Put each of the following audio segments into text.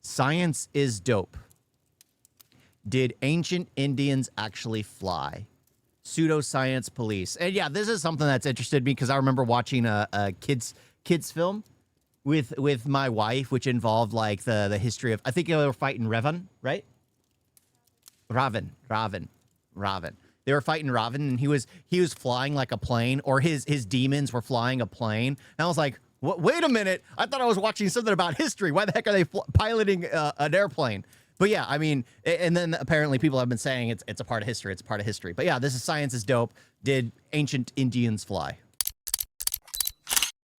Science is dope. Did ancient Indians actually fly? Pseudoscience Police. And yeah, this is something that's interested me because I remember watching a kids film with my wife, which involved like the history of, I think they were fighting Raven, right? Raven. They were fighting Raven, and he was flying like a plane, or his demons were flying a plane. And I was like, wait a minute, I thought I was watching something about history. Why the heck are they piloting an airplane? But yeah, I mean, and then apparently people have been saying it's a part of history. It's a part of history. But yeah, this is Science is Dope. Did ancient Indians fly?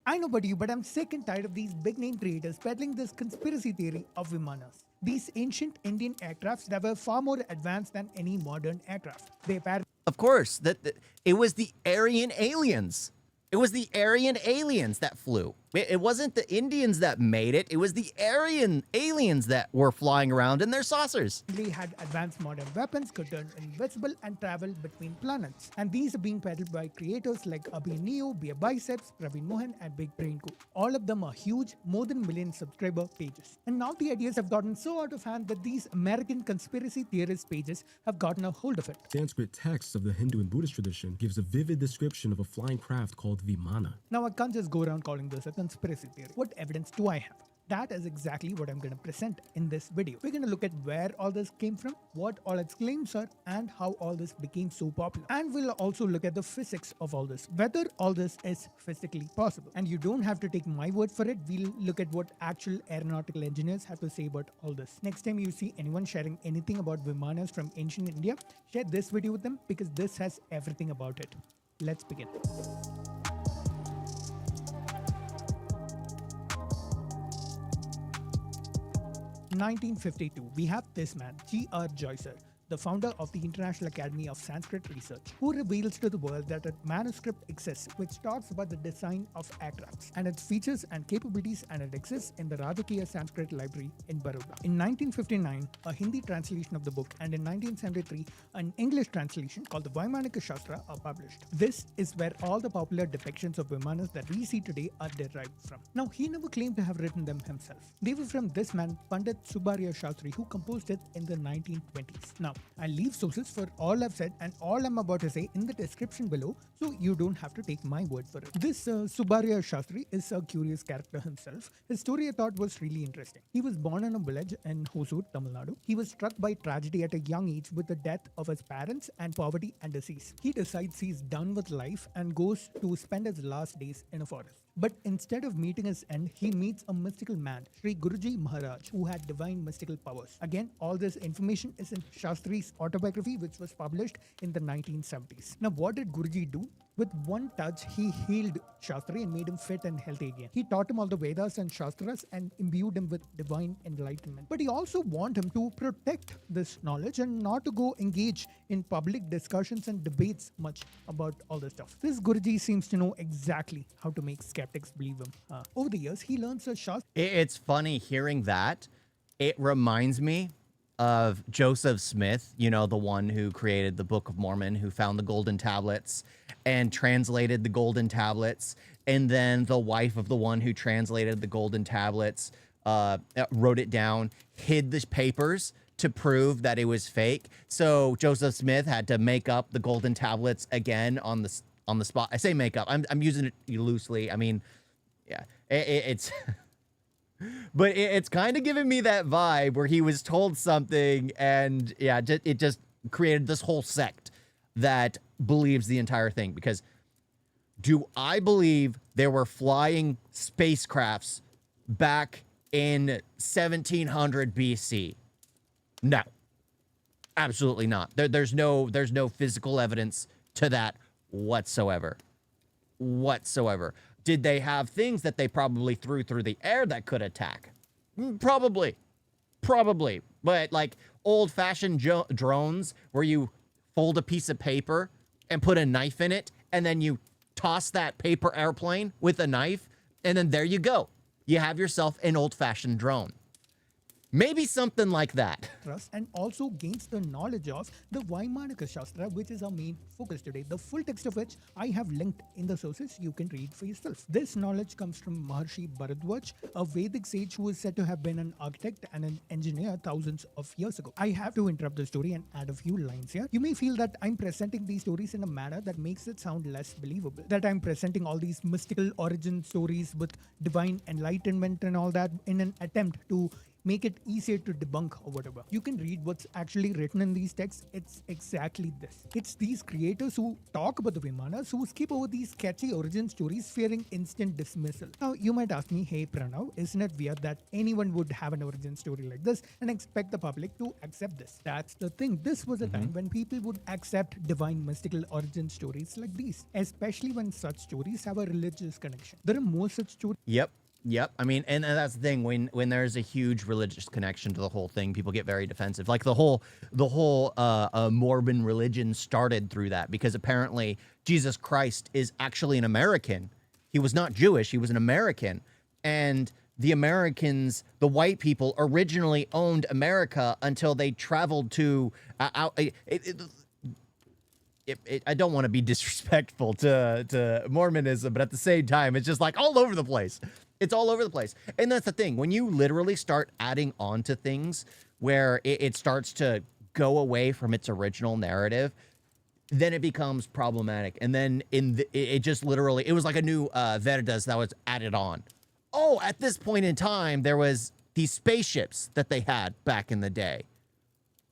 I know about you, but I'm sick and tired of these big-name creators peddling this conspiracy theory of vimanas. These ancient Indian aircrafts that were far more advanced than any modern aircraft. They apparently... Of course, it was the Aryan aliens. It was the Aryan aliens that flew. It wasn't the Indians that made it. It was the Aryan aliens that were flying around in their saucers. They had advanced modern weapons, could turn invisible and travel between planets. And these are being peddled by creators like Abhi Neo, Beer Biceps, Praveen Mohan, and Big Brain Co. All of them are huge, more than million subscriber pages. And now the ideas have gotten so out of hand that these American conspiracy theorist pages have gotten a hold of it. Sanskrit text of the Hindu and Buddhist tradition gives a vivid description of a flying craft called vimana. Now I can't just go around calling this a conspiracy theory. What evidence do I have? That is exactly what I'm going to present in this video. We're going to look at where all this came from, what all its claims are, and how all this became so popular. And we'll also look at the physics of all this, whether all this is physically possible. And you don't have to take my word for it. We'll look at what actual aeronautical engineers have to say about all this. Next time you see anyone sharing anything about vimanas from ancient India, share this video with them because this has everything about it. Let's begin. 1952, we have this man, G.R. Joycer, the founder of the International Academy of Sanskrit Research, who reveals to the world that a manuscript exists which talks about the design of aircrafts and its features and capabilities, and it exists in the Rajakiya Sanskrit Library in Baroda. In 1959, a Hindi translation of the book, and in 1973, an English translation called the Vaimanika Shastra are published. This is where all the popular depictions of vimanas that we see today are derived from. Now, he never claimed to have written them himself. They were from this man, Pandit Subbarya Shastri, who composed it in the 1920s. Now, I'll leave sources for all I've said and all I'm about to say in the description below, so you don't have to take my word for it. This Subbarya Shastri is a curious character himself. His story I thought was really interesting. He was born in a village in Hosur, Tamil Nadu. He was struck by tragedy at a young age with the death of his parents and poverty and disease. He decides he's done with life and goes to spend his last days in a forest. But instead of meeting his end, he meets a mystical man, Sri Guruji Maharaj, who had divine mystical powers. Again, all this information is in Shastri's autobiography, which was published in the 1970s. Now, what did Guruji do? With one touch, he healed Shastri and made him fit and healthy again. He taught him all the Vedas and Shastras and imbued him with divine enlightenment. But he also wanted him to protect this knowledge and not to go engage in public discussions and debates much about all this stuff. This Guruji seems to know exactly how to make skeptics believe him. Over the years, he learns a Shastra. It's funny hearing that. It reminds me of Joseph Smith, you know, the one who created the Book of Mormon, who found the golden tablets and translated the golden tablets. And then the wife of the one who translated the golden tablets wrote it down, hid the papers to prove that it was fake. So Joseph Smith had to make up the golden tablets again on the spot. I say make up. I'm using it loosely. I mean, yeah, it's... But it's kind of giving me that vibe where he was told something and yeah, it just created this whole sect that believes the entire thing. Because do I believe there were flying spacecrafts back in 1700 BC? No, absolutely not. There's no physical evidence to that whatsoever. Did they have things that they probably threw through the air that could attack? Probably. But like old-fashioned drones where you fold a piece of paper and put a knife in it, and then you toss that paper airplane with a knife, and then there you go. You have yourself an old-fashioned drone. Maybe something like that. Trust and also gains the knowledge of the Vaimanika Shastra, which is our main focus today, the full text of which I have linked in the sources you can read for yourself. This knowledge comes from Maharshi Bharadwaj, a Vedic sage who is said to have been an architect and an engineer thousands of years ago. I have to interrupt the story and add a few lines here. You may feel that I'm presenting these stories in a manner that makes it sound less believable, that I'm presenting all these mystical origin stories with divine enlightenment and all that in an attempt to make it easier to debunk or whatever. You can read what's actually written in these texts. It's exactly this. It's these creators who talk about the Vimanas who skip over these sketchy origin stories fearing instant dismissal. Now, you might ask me, hey Pranav, isn't it weird that anyone would have an origin story like this and expect the public to accept this? That's the thing. This was a time when people would accept divine mystical origin stories like these, especially when such stories have a religious connection. There are more such stories. Yep. I mean, and that's the thing. When there's a huge religious connection to the whole thing, people get very defensive. Like the whole Mormon religion started through that, because apparently Jesus Christ is actually an American. He was not Jewish. He was an American, and the Americans, the white people, originally owned America until they traveled to I don't want to be disrespectful to Mormonism, but at the same time, it's just like all over the place. It's all over the place. And that's the thing. When you literally start adding on to things where it starts to go away from its original narrative, then it becomes problematic. And then it just literally, it was like a new Vedas that was added on. Oh, at this point in time, there was these spaceships that they had back in the day.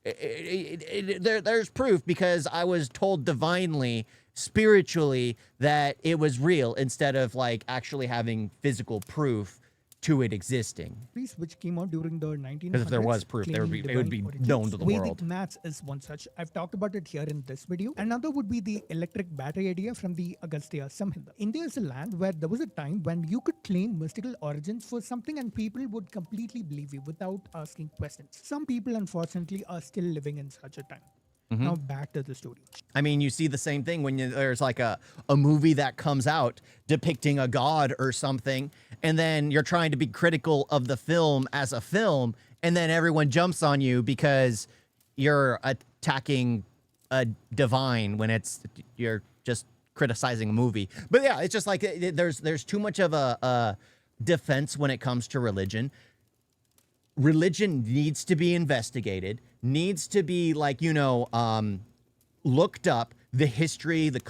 There's proof, because I was told divinely, spiritually, that it was real, instead of like actually having physical proof to it existing. Which came out during the 1900s. Because if there was proof, it would be known to the Vedic world. maths is one such. I've talked about it here in this video. Another would be the electric battery idea from the Agastya Samhita. India is a land where there was a time when you could claim mystical origins for something and people would completely believe you without asking questions. Some people, unfortunately, are still living in such a time. Now back to the story. I mean, you see the same thing when there's like a movie that comes out depicting a god or something, and then you're trying to be critical of the film as a film, and then everyone jumps on you because you're attacking a divine when you're just criticizing a movie. But yeah, it's just like there's too much of a defense when it comes to religion. Religion needs to be investigated, needs to be like, looked up, the history, the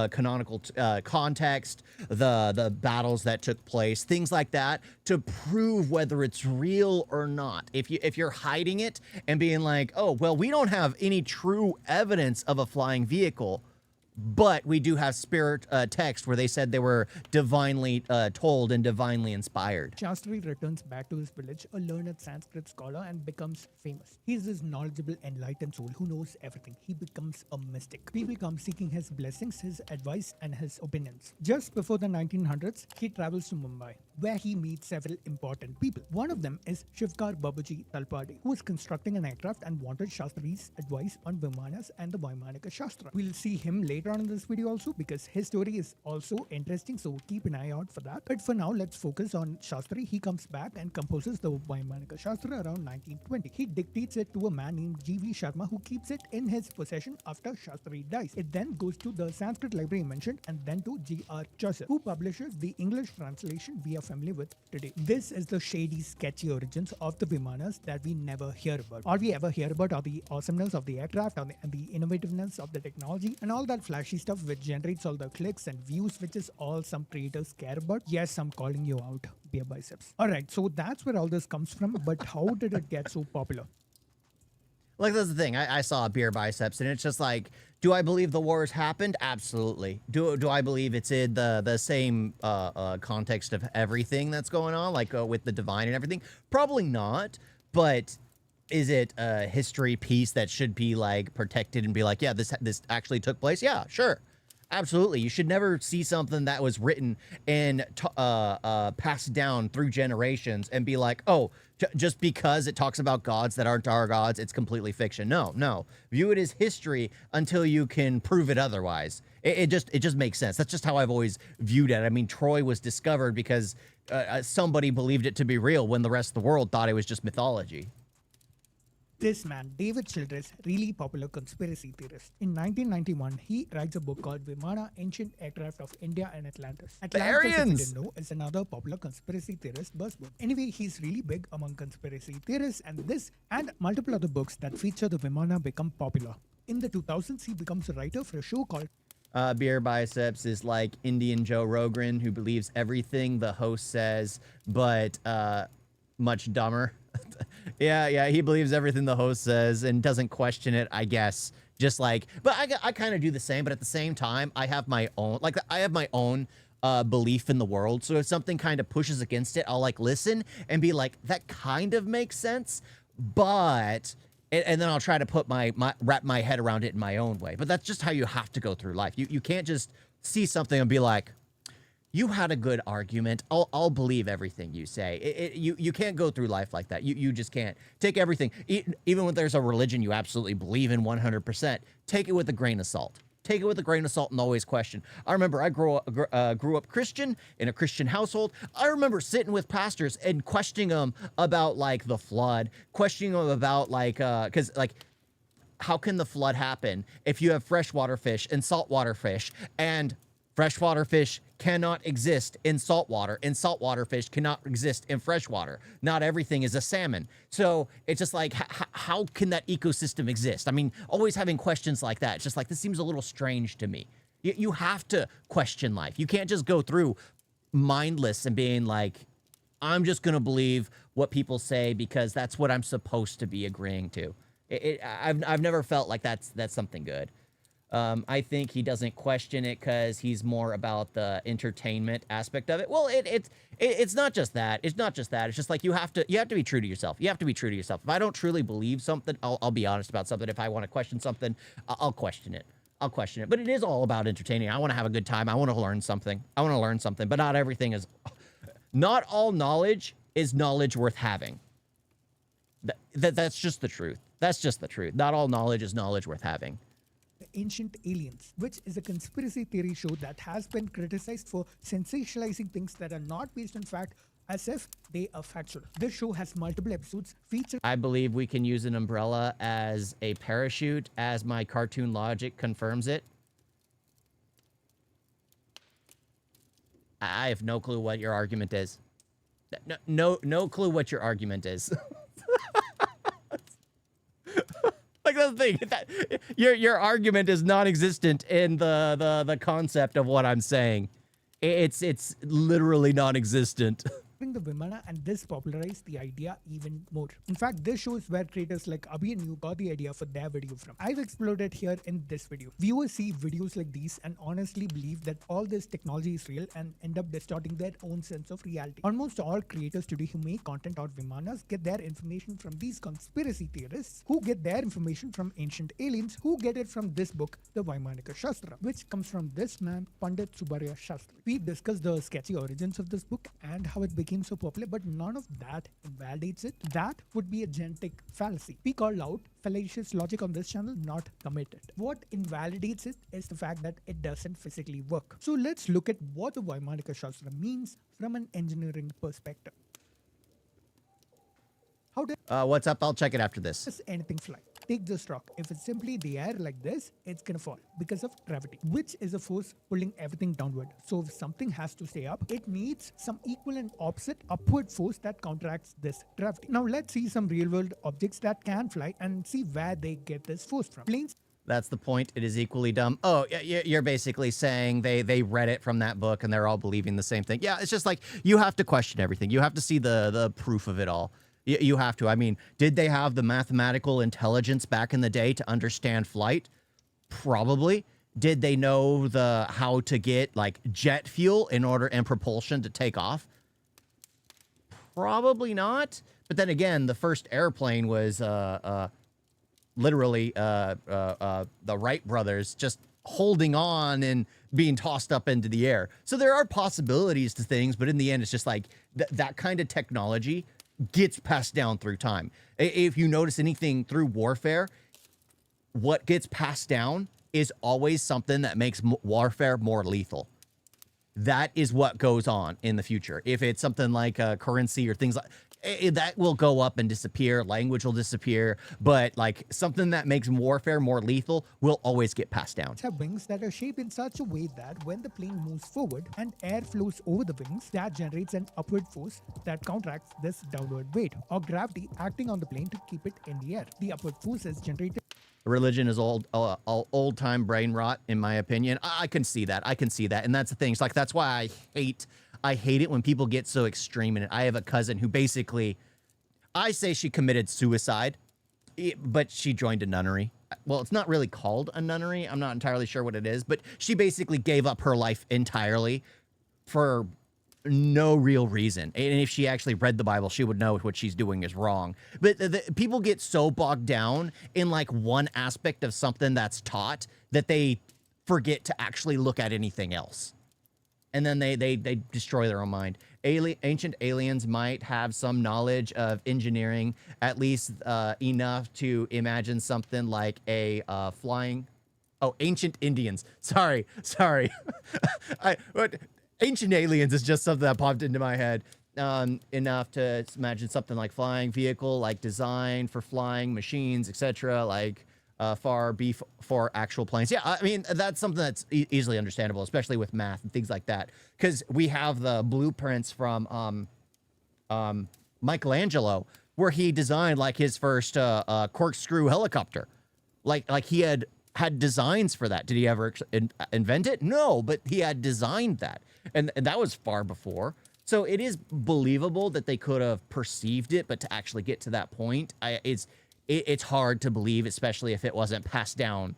canonical context, the battles that took place, things like that, to prove whether it's real or not. If you're hiding it and being like, oh, well, we don't have any true evidence of a flying vehicle, but we do have spirit text where they said they were divinely told and divinely inspired. Shastri returns back to his village, a learned Sanskrit scholar, and becomes famous. He's this knowledgeable, enlightened soul who knows everything. He becomes a mystic. People come seeking his blessings, his advice, and his opinions. Just before the 1900s, he travels to Mumbai, where he meets several important people. One of them is Shivkar Babuji Talpade, who is constructing an aircraft and wanted Shastri's advice on Vimanas and the Vaimanika Shastra. We'll see him later on in this video also, because his story is also interesting, so keep an eye out for that. But for now, let's focus on Shastri. He comes back and composes the Vaimanika Shastra around 1920. He dictates it to a man named G.V. Sharma, who keeps it in his possession after Shastri dies. It then goes to the Sanskrit library mentioned, and then to G.R. Chaucer, who publishes the English translation we are familiar with today. This is the shady, sketchy origins of the Vimanas that we never hear about. All we ever hear about are the awesomeness of the aircraft and the innovativeness of the technology and all that flashy stuff which generates all the clicks and views, which is all some creators care about. Yes, I'm calling you out, beer biceps. Alright, so that's where all this comes from, but how did it get so popular? Like, that's the thing. I saw beer biceps, and it's just like, do I believe the wars happened? Absolutely. Do I believe it's in the same context of everything that's going on, like with the divine and everything? Probably not. But is it a history piece that should be like protected and be like, yeah, this actually took place? Yeah, sure. Absolutely. You should never see something that was written and passed down through generations and be like, oh, just because it talks about gods that aren't our gods, it's completely fiction. No. View it as history until you can prove it otherwise. It just makes sense. That's just how I've always viewed it. I mean, Troy was discovered because somebody believed it to be real when the rest of the world thought it was just mythology. this man, David Childress, really popular conspiracy theorist. In 1991, he writes a book called Vimana, Ancient Aircraft of India and Atlantis. Atlantis, if you Aryans! didn't know, is another popular conspiracy theorist buzzword. Anyway, he's really big among conspiracy theorists, and this and multiple other books that feature the Vimana become popular. In the 2000s, he becomes a writer for a show called Beer Biceps is like Indian Joe Rogan, who believes everything the host says, but much dumber. Yeah, he believes everything the host says and doesn't question it, I guess. Just like, but I kind of do the same, but at the same time, I have my own, belief in the world. So if something kind of pushes against it, I'll like listen and be like, that kind of makes sense, but... And then I'll try to put wrap my head around it in my own way. But that's just how you have to go through life. You can't just see something and be like, you had a good argument. I'll believe everything you say. You can't go through life like that. You just can't. Take everything. Even when there's a religion you absolutely believe in 100%, take it with a grain of salt. Take it with a grain of salt and always question. I remember I grew up Christian in a Christian household. I remember sitting with pastors and questioning them about like the flood, questioning them about like, cause like, how can the flood happen if you have freshwater fish and saltwater fish, and freshwater fish cannot exist in saltwater, and saltwater fish cannot exist in freshwater. Not everything is a salmon. So it's just like, how can that ecosystem exist? I mean, always having questions like that. It's just like, this seems a little strange to me. You have to question life. You can't just go through mindless and being like, I'm just going to believe what people say because that's what I'm supposed to be agreeing to. I've never felt like that's something good. I think he doesn't question it because he's more about the entertainment aspect of it. Well, it's not just that. It's not just that. It's just like you have to be true to yourself. You have to be true to yourself. If I don't truly believe something, I'll be honest about something. If I want to question something, I'll question it. I'll question it. But it is all about entertaining. I want to have a good time. I want to learn something. But not everything is. Not all knowledge is knowledge worth having. That's just the truth. That's just the truth. Not all knowledge is knowledge worth having. The Ancient Aliens, which is a conspiracy theory show that has been criticized for sensationalizing things that are not based on fact as if they are factual. This show has multiple episodes featuring. I believe we can use an umbrella as a parachute, as my cartoon logic confirms it. I have no clue what your argument is. No clue what your argument is. Like, that's the thing. Your argument is non-existent in the concept of what I'm saying. It's literally non-existent. The Vimana, and this popularized the idea even more. In fact, this shows where creators like Abhi and you got the idea for their video from. I've explored it here in this video. Viewers see videos like these and honestly believe that all this technology is real and end up distorting their own sense of reality. Almost all creators today who make content on Vimanas get their information from these conspiracy theorists, who get their information from ancient aliens, who get it from this book, the Vaimanika Shastra, which comes from this man, Pandit Subbaraya Shastri. We discussed the sketchy origins of this book and how it became so popular, but none of that invalidates it. That would be a genetic fallacy. We call out fallacious logic on this channel, not committed. What invalidates it is the fact that it doesn't physically work. So let's look at what the Vaimanika Shastra means from an engineering perspective. How What's up? I'll check it after this. does anything fly? Take this rock. If it's simply the air like this, it's gonna fall because of gravity, which is a force pulling everything downward. So if something has to stay up, it needs some equal and opposite upward force that counteracts this gravity. Now let's see some real world objects that can fly and see where they get this force from. Planes. That's the point. It is equally dumb. Oh, you're basically saying they read it from that book and they're all believing the same thing. Yeah, it's just like you have to question everything. You have to see the proof of it all. You have to. I mean, did they have the mathematical intelligence back in the day to understand flight? Probably. Did they know how to get like jet fuel in order and propulsion to take off? Probably not. But then again, the first airplane was literally the Wright brothers just holding on and being tossed up into the air. So there are possibilities to things, but in the end, it's just like that kind of technology gets passed down through time. If you notice anything through warfare, what gets passed down is always something that makes warfare more lethal. That is what goes on in the future. If it's something like currency or things like, that will go up and disappear. Language will disappear, but like something that makes warfare more lethal will always get passed down. Have wings that are shaped in such a way that when the plane moves forward and air flows over the wings, that generates an upward force that counteracts this downward weight or gravity acting on the plane to keep it in the air. The upward force is generated. Religion is old time brain rot, in my opinion. I can see that. I can see that, and that's the thing. It's like that's why I hate it when people get so extreme in it. I have a cousin who basically, I say she committed suicide, but she joined a nunnery. Well, it's not really called a nunnery. I'm not entirely sure what it is, but she basically gave up her life entirely for no real reason. And if she actually read the Bible, she would know what she's doing is wrong. But people get so bogged down in like one aspect of something that's taught that they forget to actually look at anything else. And then they destroy their own mind. Ancient aliens might have some knowledge of engineering, at least enough to imagine something like a flying. Oh, ancient Indians. Sorry. Ancient aliens is just something that popped into my head. Enough to imagine something like flying vehicle, like design for flying machines, etc. Like far for actual planes. Yeah, I mean, that's something that's easily understandable, especially with math and things like that. Because we have the blueprints from Michelangelo, where he designed like his first corkscrew helicopter. Like he had designs for that. Did he ever invent it? No, but he had designed that. And that was far before. So it is believable that they could have perceived it, but to actually get to that point, it's hard to believe, especially if it wasn't passed down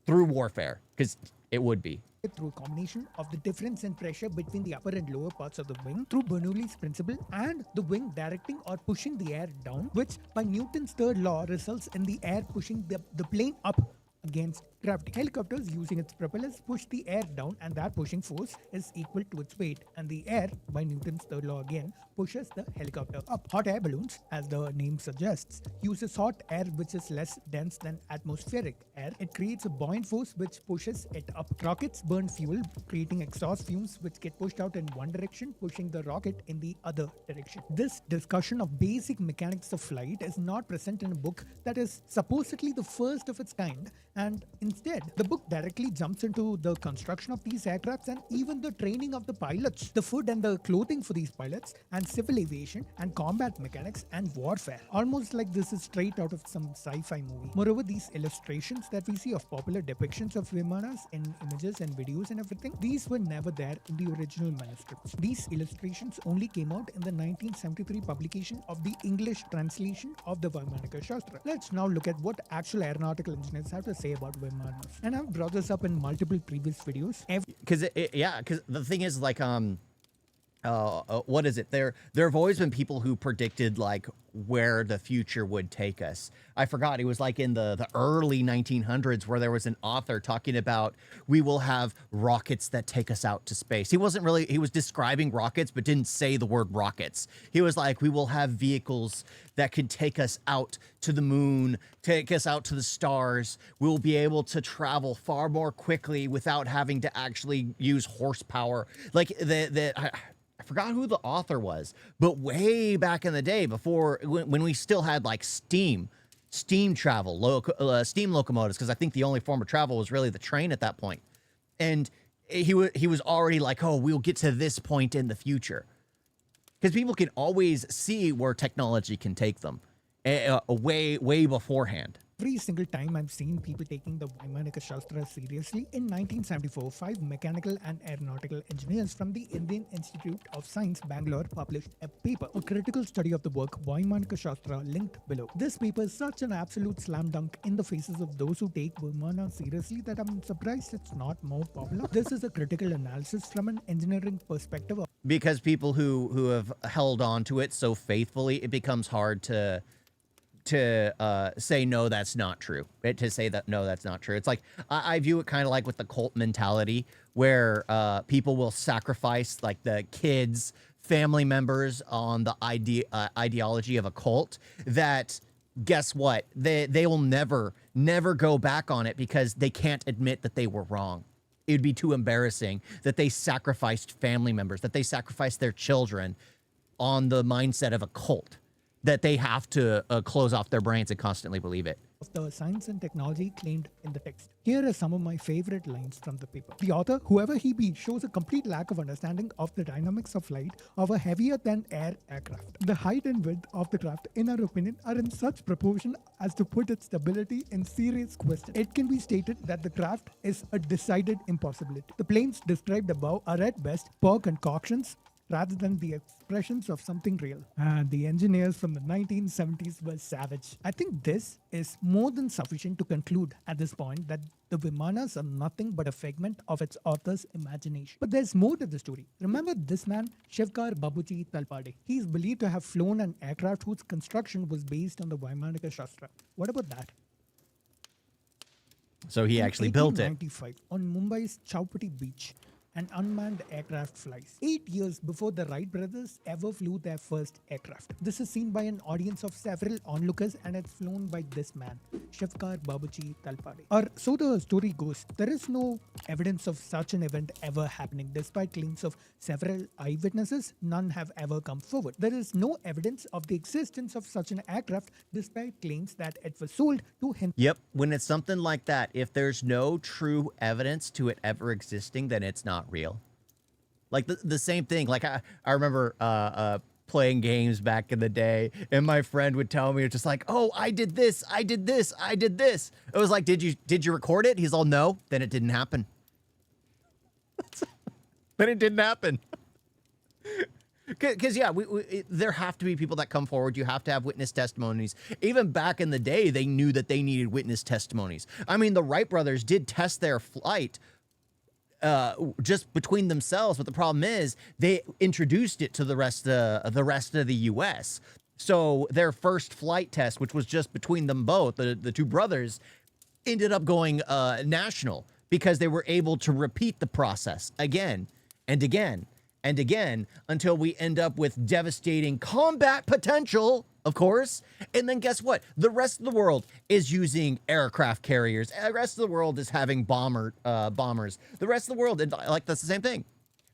through warfare, because it would be. Through a combination of the difference in pressure between the upper and lower parts of the wing, through Bernoulli's principle, and the wing directing or pushing the air down, which by Newton's third law results in the air pushing the plane up against gravity. Helicopters using its propellers push the air down, and that pushing force is equal to its weight, and the air, by Newton's third law again, pushes the helicopter up. Hot air balloons, as the name suggests, uses hot air which is less dense than atmospheric air. It creates a buoyant force which pushes it up. Rockets burn fuel, creating exhaust fumes which get pushed out in one direction, pushing the rocket in the other direction. This discussion of basic mechanics of flight is not present in a book that is supposedly the first of its kind, and instead, the book directly jumps into the construction of these aircrafts and even the training of the pilots, the food and the clothing for these pilots, and civil aviation and combat mechanics and warfare. Almost like this is straight out of some sci-fi movie. Moreover, these illustrations that we see of popular depictions of vimanas in images and videos and everything, these were never there in the original manuscripts. These illustrations only came out in the 1973 publication of the English translation of the Vaimanika Shastra. Let's now look at what actual aeronautical engineers have to say about vimanas. And I've brought this up in multiple previous videos. Because the thing is, like, what is it? There have always been people who predicted like where the future would take us. I forgot. It was like in the early 1900s where there was an author talking about we will have rockets that take us out to space. He was describing rockets, but didn't say the word rockets. He was like, we will have vehicles that could take us out to the moon, take us out to the stars. We'll be able to travel far more quickly without having to actually use horsepower. Like I forgot who the author was, but way back in the day, before when we still had like steam travel, steam locomotives, because I think the only form of travel was really the train at that point. And he was already like, oh, we'll get to this point in the future, because people can always see where technology can take them way beforehand. Every single time I've seen people taking the Vaimanika Shastra seriously, in 1974, 5 mechanical and aeronautical engineers from the Indian Institute of Science, Bangalore, published a paper, a critical study of the work Vaimanika Shastra, linked below. This paper is such an absolute slam dunk in the faces of those who take Vimana seriously that I'm surprised it's not more popular. This is a critical analysis from an engineering perspective. Because people who have held on to it so faithfully, it becomes hard to say no, that's not true. To say that no, that's not true. It's like I view it kind of like with the cult mentality, where people will sacrifice like the kids, family members on the ideology of a cult. That guess what? They will never go back on it because they can't admit that they were wrong. It would be too embarrassing that they sacrificed family members, that they sacrificed their children on the mindset of a cult. that they have to close off their brains and constantly believe it. Of the science and technology claimed in the text. Here are some of my favorite lines from the paper. The author, whoever he be, shows a complete lack of understanding of the dynamics of flight of a heavier than air aircraft. The height and width of the craft, in our opinion, are in such proportion as to put its stability in serious question. It can be stated that the craft is a decided impossibility. The planes described above are at best poor concoctions rather than the expressions of something real. And the engineers from the 1970s were savage. I think this is more than sufficient to conclude at this point that the vimanas are nothing but a figment of its author's imagination. But there's more to the story. Remember this man, Shivkar Babuji Talpade. He is believed to have flown an aircraft whose construction was based on the Vaimanika Shastra. What about that? So he actually built it. 1895, on Mumbai's Chowpatty beach, an unmanned aircraft flies. 8 years before the Wright brothers ever flew their first aircraft. This is seen by an audience of several onlookers and it's flown by this man, Shivkar Babuji Talpade. Or so the story goes. There is no evidence of such an event ever happening. Despite claims of several eyewitnesses, none have ever come forward. There is no evidence of the existence of such an aircraft despite claims that it was sold to Hindu. Yep. When it's something like that, if there's no true evidence to it ever existing, then it's not real. Like the same thing. Like I remember playing games back in the day, and my friend would tell me, it's just like, oh, I did this, I did this, I did this. It was like, did you record it? He's all, no. Then it didn't happen. Then it didn't happen. Because yeah, there have to be people that come forward. You have to have witness testimonies. Even back in the day, they knew that they needed witness testimonies. I mean, the Wright brothers did test their flight just between themselves, but the problem is they introduced it to the rest of the U.S. So their first flight test, which was just between them both, the two brothers, ended up going national because they were able to repeat the process again and again and again until we end up with devastating combat potential, of course. And then guess what? The rest of the world is using aircraft carriers. The rest of the world is having bombers. The rest of the world, like, that's the same thing.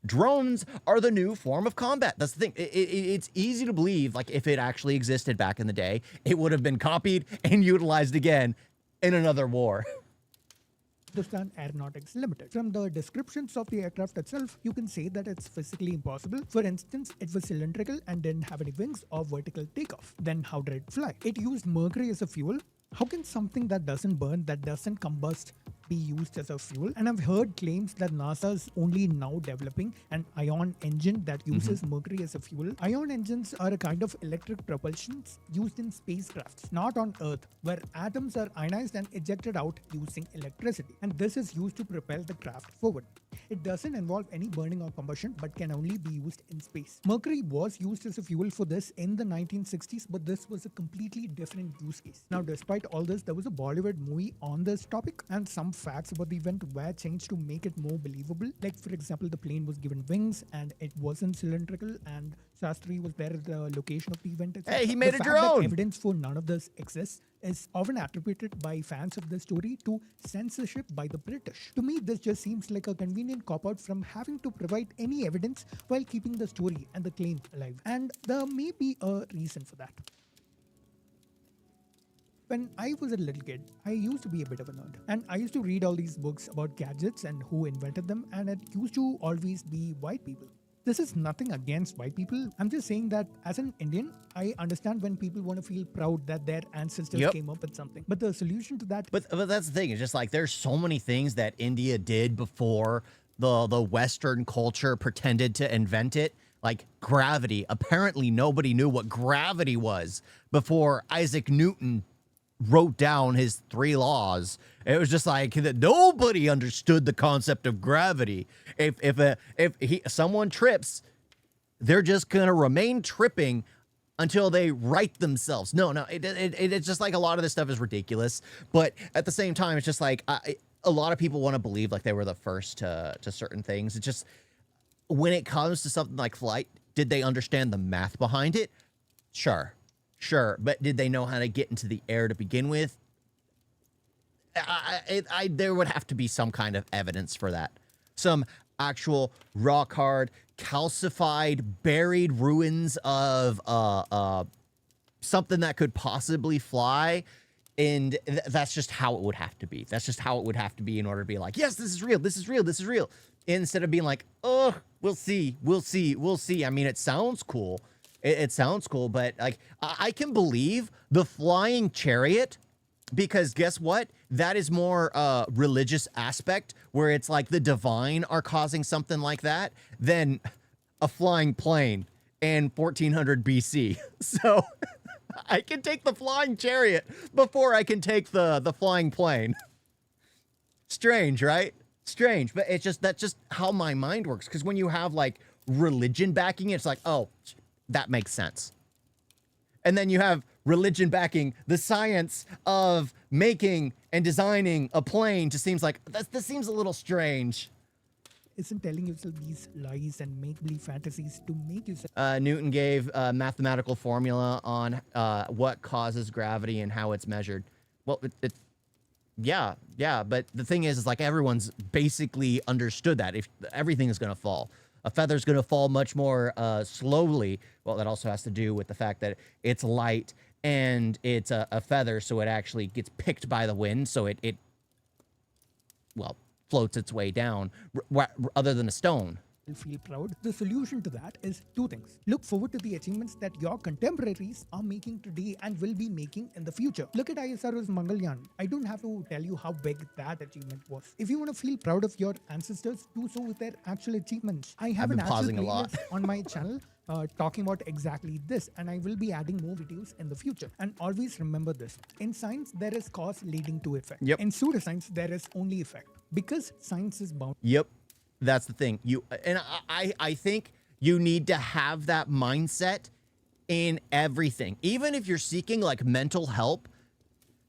Drones are the new form of combat. That's the thing. It's easy to believe, like, if it actually existed back in the day, it would have been copied and utilized again in another war. Hindustan Aeronautics Limited. From the descriptions of the aircraft itself, you can say that it's physically impossible. For instance, it was cylindrical and didn't have any wings or vertical takeoff. Then how did it fly? It used mercury as a fuel. How can something that doesn't burn, that doesn't combust, be used as a fuel? And I've heard claims that NASA is only now developing an ion engine that uses mercury as a fuel. Ion engines are a kind of electric propulsion used in spacecrafts, not on Earth, where atoms are ionized and ejected out using electricity. And this is used to propel the craft forward. It doesn't involve any burning or combustion, but can only be used in space. Mercury was used as a fuel for this in the 1960s, but this was a completely different use case. Now, despite all this, there was a Bollywood movie on this topic, and some facts about the event were changed to make it more believable. Like, for example, the plane was given wings and it wasn't cylindrical, and Shastri was there at the location of the event itself. Hey, he made the a fact drone! That evidence for none of this exists is often attributed by fans of the story to censorship by the British. To me, this just seems like a convenient cop-out from having to provide any evidence while keeping the story and the claim alive. And there may be a reason for that. When I was a little kid, I used to be a bit of a nerd. And I used to read all these books about gadgets and who invented them, and it used to always be white people. This is nothing against white people. I'm just saying that as an Indian, I understand when people want to feel proud that their ancestors came up with something. But the solution to that... But that's the thing. It's just like there's so many things that India did before the Western culture pretended to invent it. Like gravity. Apparently nobody knew what gravity was before Isaac Newton wrote down his 3 laws. It was just like that nobody understood the concept of gravity. If someone trips, they're just gonna remain tripping until they right themselves. No, it's just like a lot of this stuff is ridiculous. But at the same time, it's just like a lot of people want to believe like they were the first to certain things. It's just when it comes to something like flight, did they understand the math behind it? Sure. But did they know how to get into the air to begin with? There would have to be some kind of evidence for that. Some actual rock hard, calcified, buried ruins of something that could possibly fly. And that's just how it would have to be. That's just how it would have to be in order to be like, yes, this is real. This is real. This is real. Instead of being like, oh, we'll see. We'll see. We'll see. I mean, it sounds cool. It sounds cool, but like I can believe the flying chariot, because guess what? That is more religious aspect where it's like the divine are causing something like that than a flying plane in 1400 BC. So I can take the flying chariot before I can take the flying plane. Strange, right? Strange, but that's just how my mind works. Because when you have like religion backing it, it's like, oh, that makes sense. And then you have religion backing the science of making and designing a plane. Just seems like this seems a little strange. Isn't telling yourself these lies and make-believe fantasies to make yourself... Newton gave a mathematical formula on what causes gravity and how it's measured. Well, yeah, but the thing is like everyone's basically understood that if everything is going to fall. A feather's going to fall much more slowly. Well, that also has to do with the fact that it's light and it's a feather, so it actually gets picked by the wind, so it floats its way down, other than a stone. Feel proud. The solution to that is two things. Look forward to the achievements that your contemporaries are making today and will be making in the future. Look at ISRO's Mangalyaan. I don't have to tell you how big that achievement was. If you want to feel proud of your ancestors, do so with their actual achievements. I have I've been an actual pausing a lot. playlist on my channel talking about exactly this, and I will be adding more videos in the future. And always remember this. In science, there is cause leading to effect. Yep. In pseudoscience, there is only effect. Because science is bound. Yep. That's the thing. I think you need to have that mindset in everything. Even if you're seeking like mental help,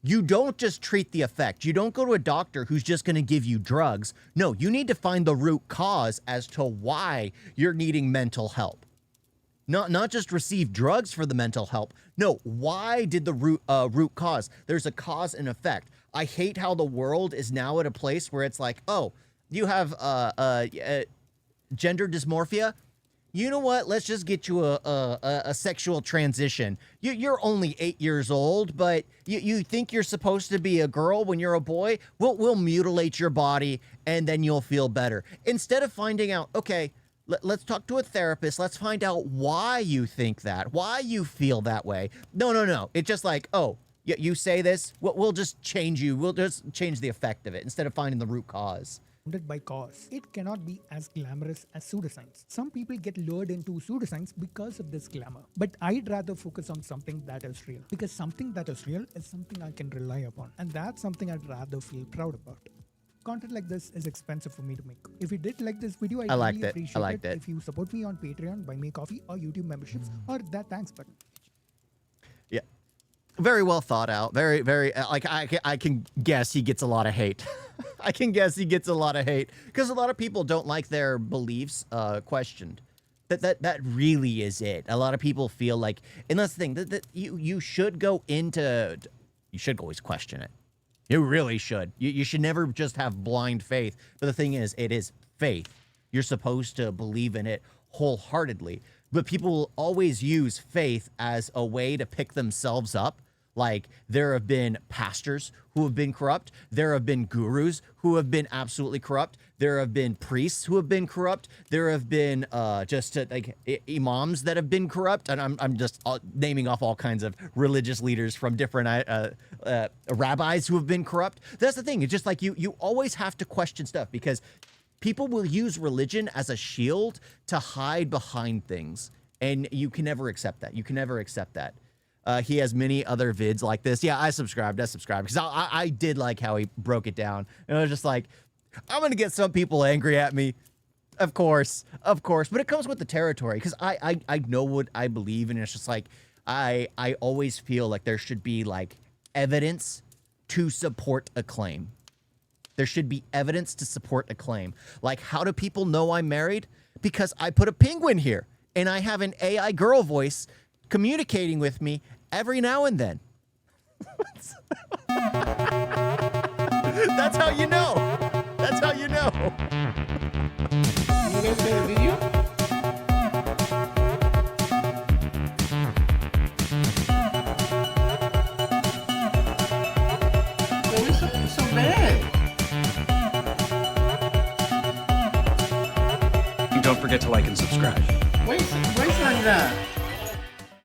you don't just treat the effect. You don't go to a doctor who's just going to give you drugs. No, you need to find the root cause as to why you're needing mental help. Not just receive drugs for the mental help. No, why did the root cause? There's a cause and effect. I hate how the world is now at a place where it's like, oh, you have gender dysmorphia. You know what? Let's just get you a sexual transition. You're only 8 years old, but you think you're supposed to be a girl when you're a boy. We'll mutilate your body and then you'll feel better. Instead of finding out, okay, let's talk to a therapist. Let's find out why you think that, why you feel that way. No. It's just like, oh, you say this, we'll just change you. We'll just change the effect of it instead of finding the root cause. By cause. It cannot be as glamorous as pseudoscience. Some people get lured into pseudoscience because of this glamour. But I'd rather focus on something that is real. Because something that is real is something I can rely upon. And that's something I'd rather feel proud about. Content like this is expensive for me to make. If you did like this video, I liked really it. appreciate I liked it. If you support me on Patreon, buy me coffee or YouTube memberships or that thanks button. Yeah. Very well thought out. Very, very, like, I can guess he gets a lot of hate. I can guess he gets a lot of hate because a lot of people don't like their beliefs questioned. That really is it. A lot of people feel like, and that's the thing, that you should go into, you should always question it. You really should. You should never just have blind faith. But the thing is, it is faith. You're supposed to believe in it wholeheartedly. But people will always use faith as a way to pick themselves up. Like, there have been pastors who have been corrupt. There have been gurus who have been absolutely corrupt. There have been priests who have been corrupt. There have been like imams that have been corrupt. And I'm just naming off all kinds of religious leaders from different rabbis who have been corrupt. That's the thing. It's just like you always have to question stuff because people will use religion as a shield to hide behind things. And you can never accept that. You can never accept that. He has many other vids like this. Yeah, I subscribed because I did like how he broke it down. And I was just like, I'm going to get some people angry at me. Of course. But it comes with the territory because I know what I believe. And it's just like, I always feel like there should be like evidence to support a claim. There should be evidence to support a claim. Like, how do people know I'm married? Because I put a penguin here and I have an AI girl voice communicating with me every now and then. That's how you know. That's how you know. You guys made a video? to like and subscribe. 为什么呢？